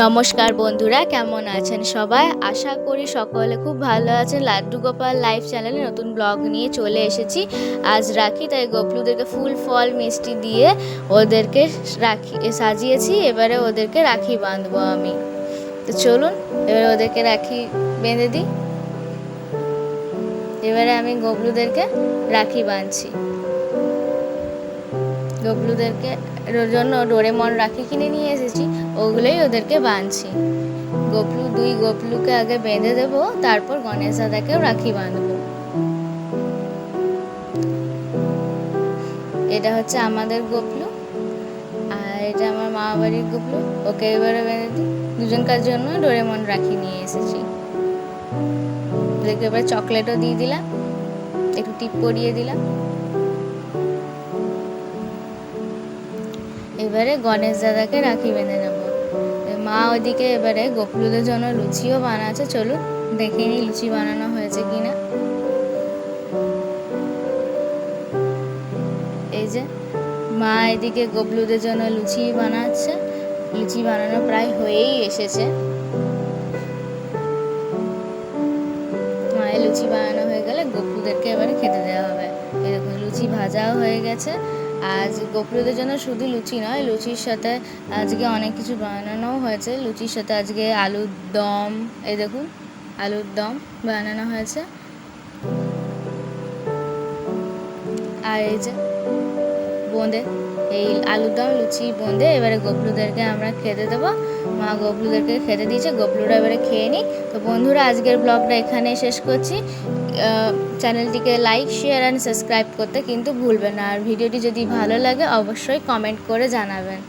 নমস্কার বন্ধুরা, কেমন আছেন সবাই? আশা করি সকলে খুব ভালো আছেন। লাড্ডু গোপাল লাইভ চ্যানেলে নতুন ব্লগ নিয়ে চলে এসেছি। আজ রাখি, তাই গোপলুদেরকে ফুল ফল মিষ্টি দিয়ে ওদেরকে রাখি সাজিয়েছি। এবারে ওদেরকে রাখি বাঁধবো আমি। তো চলুন এবারে ওদেরকে রাখি বেঁধে দিই। এবারে আমি গোপলুদেরকে রাখি বাঁধছি। গোপলুদেরকে জন্য ডোরেমন রাখি কিনে নিয়ে এসেছি, ওগুলোই ওদেরকে বাঁধছি। দুই গোপলুকে আগে বেঁধে দেবো, তারপর গণেশ দাদাকেও রাখি বাঁধবো। এটা হচ্ছে আমাদের গোপলু, আর এটা আমার মা বাড়ির গোপলু। ওকে এবারে বেঁধে দিই। দুজনকার জন্য ডোরেমন রাখি নিয়ে এসেছি। ওদেরকে এবার চকলেটও দিয়ে দিলাম, একটু টিপ পরিয়ে দিলাম। এবারে গণেশ দাদাকে রাখি বেঁধে নেব। মা ওইদিকে এবারে গোপলুদের জন্য লুচিও বানাচ্ছে। চলুন দেখে নিই লুচি বানানো হয়েছে কিনা। এই যে মা এদিকে গোপলুদের জন্য লুচি বানাচ্ছে। লুচি বানানো প্রায় হয়েই এসেছে। মায়ের লুচি বানানো হয়ে গেলে গোপলুদেরকে এবারে খেতে দেওয়া হবে। এরকম লুচি ভাজাও হয়ে গেছে। আজ গোপলুদের জন্য শুধু লুচি নয়, লুচির সাথে আজকে অনেক কিছু বানানোও হয়েছে। লুচির সাথে আজকে আলুর দম, এই দেখুন আলুর দম বানানো হয়েছে। আর এই যে বোঁদে, এই আলুর দম লুচি বোঁদে এবারে গোপলুদেরকে আমরা খেতে দেবো। মা গোপলুদেরকে খেতে দিয়েছে, গোপলুরা এবারে খেয়ে নিই। তো বন্ধুরা, আজকের ব্লগটা এখানে শেষ করছি। চ্যানেলটিকে লাইক, শেয়ার অ্যান্ড সাবস্ক্রাইব করতে কিন্তু ভুলবেন না। আর ভিডিওটি যদি ভালো লাগে অবশ্যই কমেন্ট করে জানাবেন।